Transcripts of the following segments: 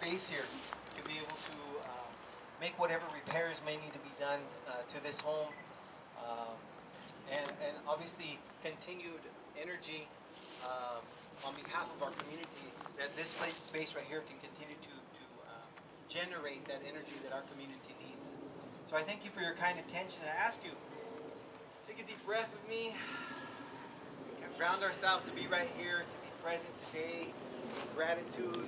space here to be able to make whatever repairs may need to be done to this home, and obviously continued energy on behalf of our community, that this space right here can continue to generate that energy that our community needs. So I thank you for your kind attention. I ask you, take a deep breath with me. We can ground ourselves to be right here, to be present today, gratitude,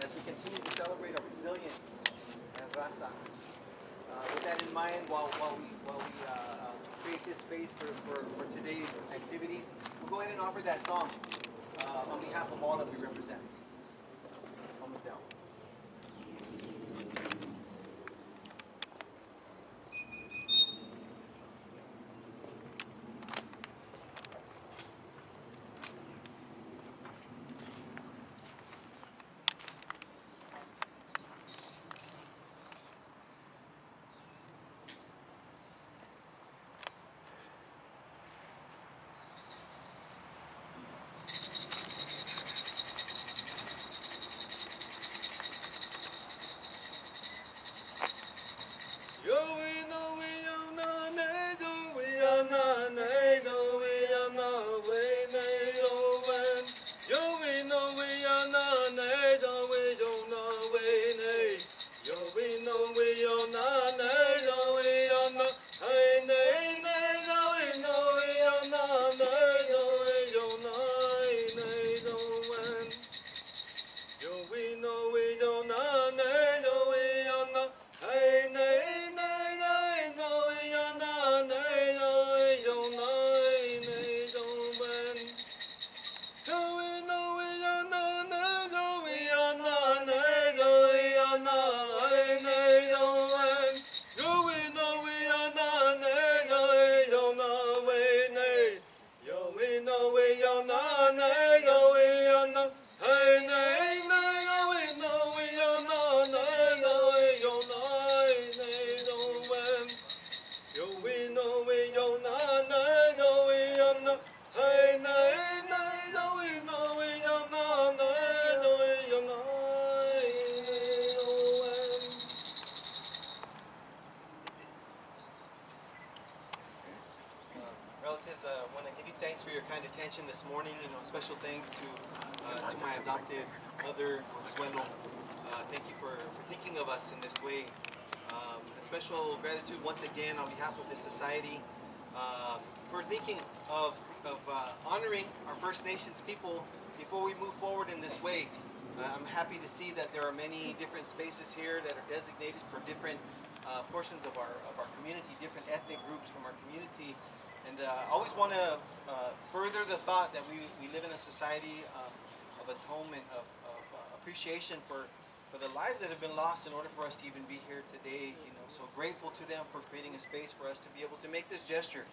as we continue to celebrate our resilience as Raza. With that in mind, while we create this space for today's activities, we'll go ahead and offer that song on behalf of all that we represent. Calm it down. Relatives, I want to give you thanks for your kind attention this morning. Special thanks to my adopted mother, Consuelo. Thank you for thinking of us in this way. A special gratitude once again on behalf of the society for thinking of honoring our First Nations people before we move forward in this way. I'm happy to see that there are many different spaces here that are designated for different portions of our community, different ethnic groups from our community. And I always want to further the thought that we live in a society of atonement, of appreciation for the lives that have been lost in order for us to even be here today. So grateful to them for creating a space for us to be able to make this gesture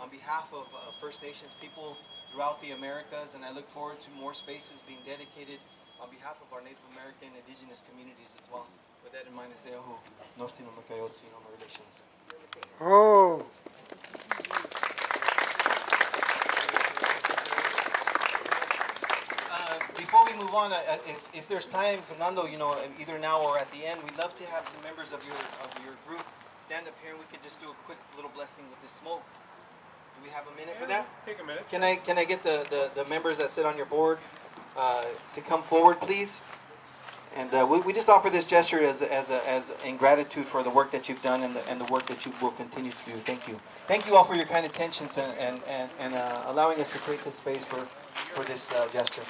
on behalf of First Nations people throughout the Americas. And I look forward to more spaces being dedicated on behalf of our Native American indigenous communities as well. With that in mind, I say, no relations. Oh. Before we move on, if there's time, Fernando, either now or at the end, we'd love to have the members of your group stand up here and we could just do a quick little blessing with the smoke. Do we have a minute for that? Take a minute. Can I get the members that sit on your board to come forward, please? And we just offer this gesture as in gratitude for the work that you've done and the work that you will continue to do. Thank you. Thank you all for your kind attentions and allowing us to create this space for this gesture.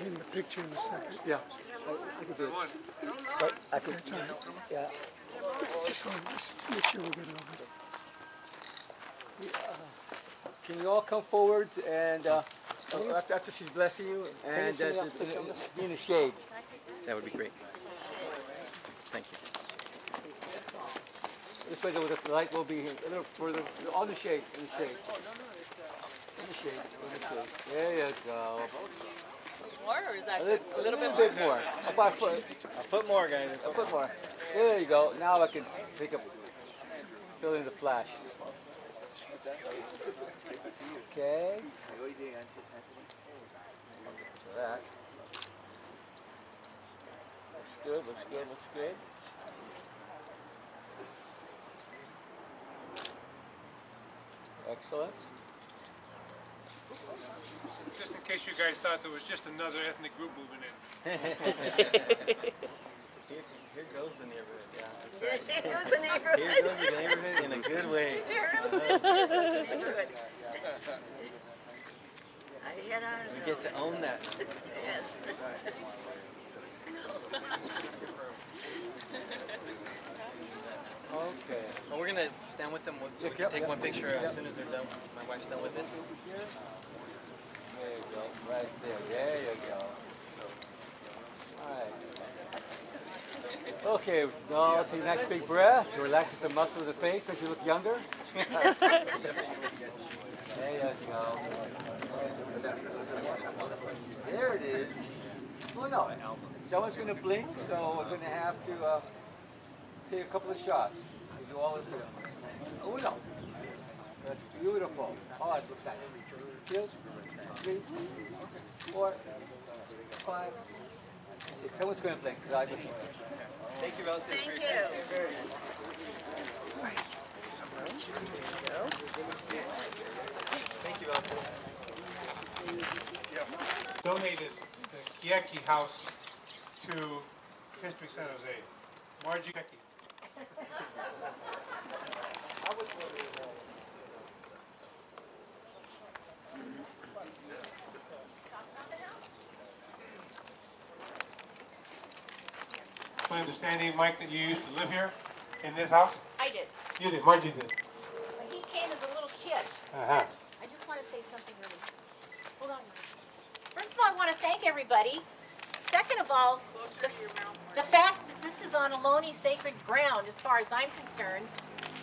In the picture in a second. Yeah, I could do it. But I could, yeah. Just make sure we get it over. Can you all come forward and after she's blessing you and be in the shade? That would be great. Thank you. This way the light will be a little further, on the shade, in the shade. In the shade, in the shade. There you go. more, or is that A good? little bit more. About a foot. A foot more, guys. A foot more. There you go. Now I can pick up, fill in the flash. Okay. So that. Looks good, looks good, looks good. Excellent. Just in case you guys thought there was just another ethnic group moving in. Here goes the neighborhood. Yeah. Here goes the neighborhood. Here goes the neighborhood in a good way. We get to own that. Yes. Okay. Well, we're gonna stand with them so we can take one picture as soon as they're done. My wife's done with this. There you go. Right there. There you go. All right. Okay, now to the next big breath. Relax the muscles of the face, makes you look younger. There you go. There it is. Oh no, someone's going to blink, so we're going to have to take a couple of shots. We do all this. Oh no. That's beautiful. Oh, it looks nice. 2, 3, 4, 5, 6. Someone's going to blink, because I just... Thank you, relatives. Thank for your time. Thank you, relatives. Donated the Chiechi house to History San Jose. Margie Chiechi. My understanding, Mike, that you used to live here in this house? I did. You did, Margie did. When he came as a little kid, Uh-huh. I just want to say something really. Hold on. First of all, I want to thank everybody. Second of all, the fact that this is on Ohlone sacred ground, as far as I'm concerned,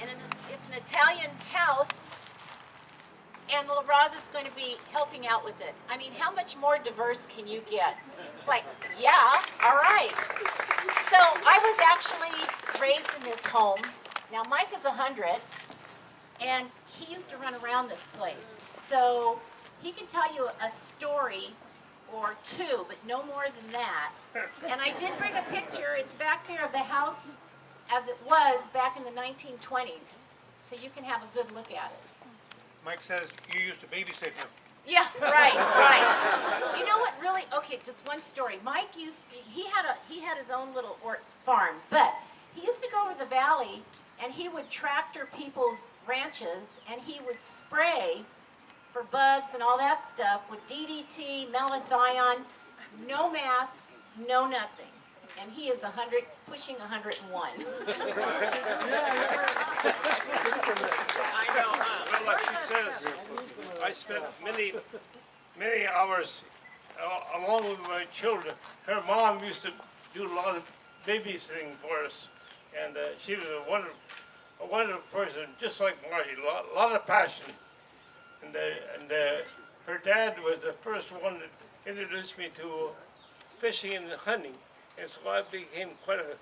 and it's an Italian house, and the Raza is going to be helping out with it. I mean, how much more diverse can you get? It's like, yeah, all right. So I was actually raised in this home. Now Mike is 100, and he used to run around this place. So he can tell you a story or two, but no more than that. And I did bring a picture. It's back there of the house as it was back in the 1920s. So you can have a good look at it. Mike says you used to babysit him. Yeah, right, right. You know what really, okay, just one story. Mike used to, he had his own little farm, but he used to go over the valley and he would tractor people's ranches and he would spray for bugs and all that stuff with DDT, malathion, no mask, no nothing. And he is 100, pushing 101. Well, like she says, I spent many hours along with my children. Her mom used to do a lot of babysitting for us, and she was a wonderful person, just like Margie. A lot of passion, and her dad was the first one that introduced me to fishing and hunting, and so I became quite a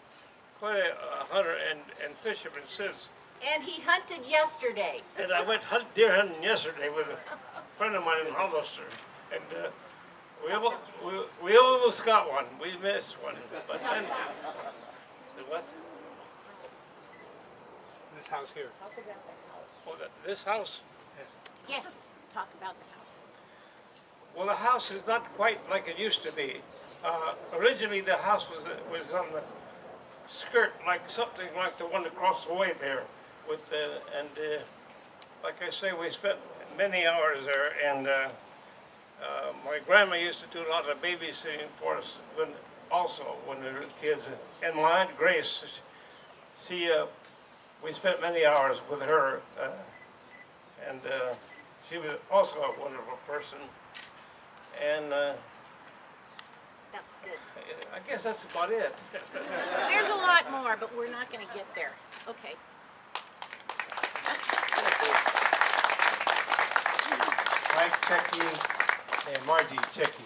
hunter and fisherman since. And he hunted yesterday. And I went deer hunting yesterday with a friend of mine in Hollister, and we almost got one. We missed one, but then what? This house here. Oh, this house? Yes, talk about the house. Well, the house is not quite like it used to be. Originally, the house was on the skirt, like something like the one across the way there. Like I say, we spent many hours there, and my grandma used to do a lot of babysitting for us when we were kids. And my Aunt Grace, we spent many hours with her, and she was also a wonderful person. And That's good. I guess that's about it. There's a lot more, but we're not going to get there. Okay. Mike Chiechi and Margie Chiechi.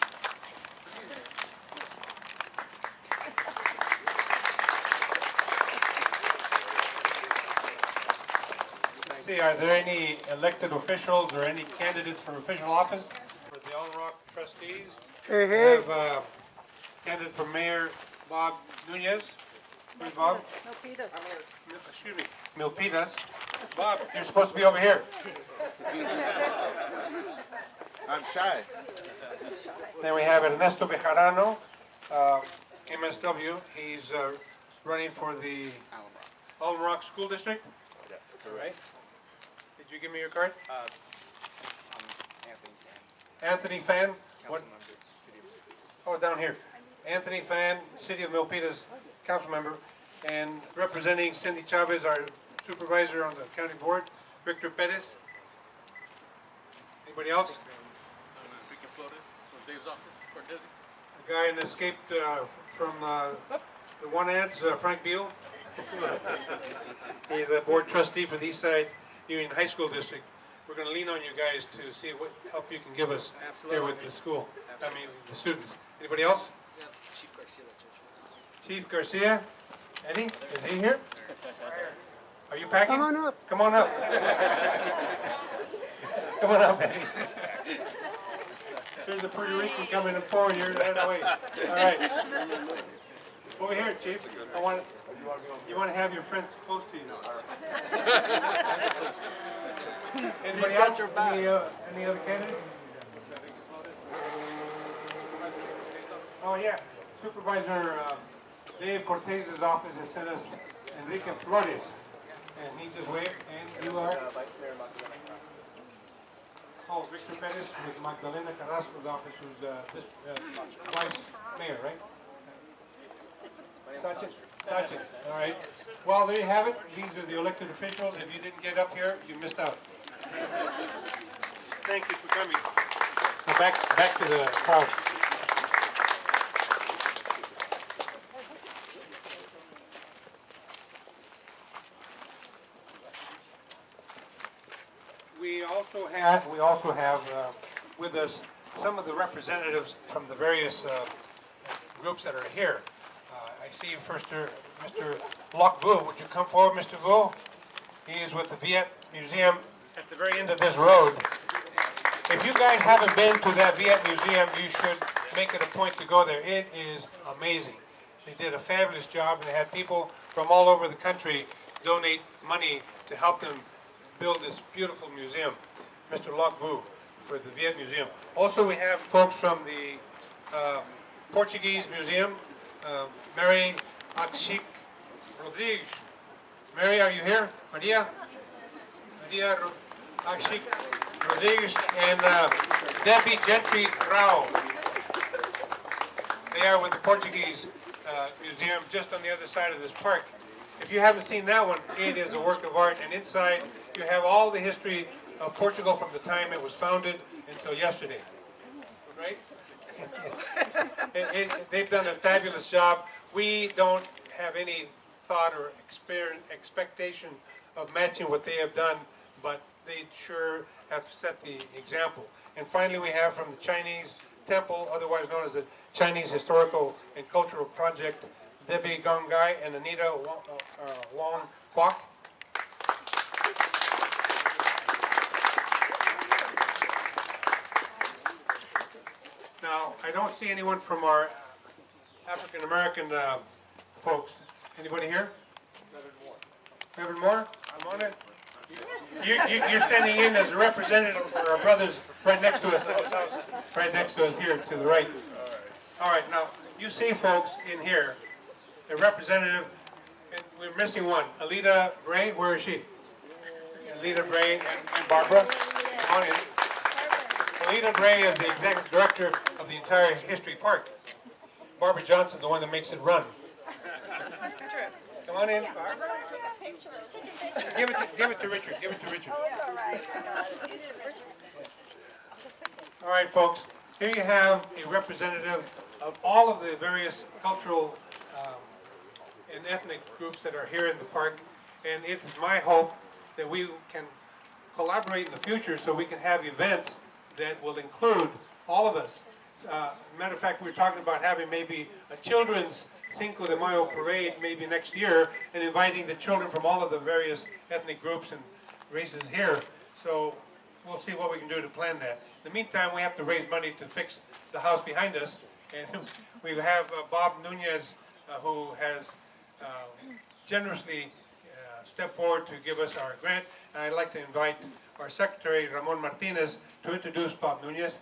see, are there any elected officials or any candidates for official office for the All Rock trustees? Hey, We hey. have candidate for Mayor Bob Nunez. Where's Bob? Excuse me, Milpitas. Bob, you're supposed to be over here. I'm shy. Then we have Ernesto Bejarano, MSW. He's running for the Alum Rock School District. Yes, Right? Did you give me your card? Anthony Anthony Fan. What? Council member, City of Oh, down here. Anthony Fan, City of Milpitas, council member, and representing Cindy Chavez, our supervisor on the county board, Victor Perez. Anybody else? Enrique Flores from Dave's office, Cortez. The guy that escaped from the one ads, Frank Beal. He's a board trustee for the East Side Union High School District. We're going to lean on you guys to see what help you can give us here with the school. I mean, the students. Anybody else? Chief Garcia. Eddie, is he here? Are you packing? Come on up. Come on up. Come on up, Eddie. There's a Puerto Rican coming and pouring here right away. All right. Over here, Chief. You want to have your friends close to you. Anybody else? Any other candidates? Oh, yeah. Supervisor Dave Cortez's office has sent us Enrique Flores. And he just waved, and you are? Oh, Victor Perez with Magdalena Carrasco's office, who's vice mayor, right? Sachin, all right. Well, there you have it. These are the elected officials. If you didn't get up here, you missed out. Thank you for coming. So back to the crowd. We also have with us some of the representatives from the various groups that are here. I see first Mr. Loc Vu. Would you come forward, Mr. Vu? He is with the Viet Museum at the very end of this road. If you guys haven't been to that Viet Museum, you should make it a point to go there. It is amazing. They did a fabulous job, and they had people from all over the country donate money to help them build this beautiful museum. Mr. Loc Vu for the Viet Museum. Also, we have folks from the Portuguese Museum, Mary Axik Rodrigues. Mary, are you here? Maria? Maria Axik Rodrigues and Debbie Gentry Rao. They are with the Portuguese Museum just on the other side of this park. If you haven't seen that one, it is a work of art, and inside you have all the history of Portugal from the time it was founded until yesterday. Right? They've done a fabulous job. We don't have any thought or expectation of matching what they have done, but they sure have set the example. And finally, we have from the Chinese Temple, otherwise known as the Chinese Historical and Cultural Project, Debbie Gongai and Anita Wong Kwok. Now, I don't see anyone from our African American folks. Anybody here? Reverend Moore? I'm on it. You're standing in as a representative for our brothers right next to us, right next to us here to the right. All right, now, you see folks in here, a representative, and we're missing one. Alida Bray, where is she? Alida Bray and Barbara. Come on in. Alida Bray is the executive director of the entire History Park. Barbara Johnson, the one that makes it run. Come on in. Give it to Richard. Give it to Richard. All right, folks. Here you have a representative of all of the various cultural and ethnic groups that are here in the park. And it's my hope that we can collaborate in the future so we can have events that will include all of us. Matter of fact, we're talking about having maybe a children's Cinco de Mayo parade maybe next year and inviting the children from all of the various ethnic groups and races here. So we'll see what we can do to plan that. In the meantime, we have to raise money to fix the house behind us. And we have Bob Nunez, who has generously stepped forward to give us our grant. And I'd like to invite our secretary, Ramon Martinez, to introduce Bob Nunez.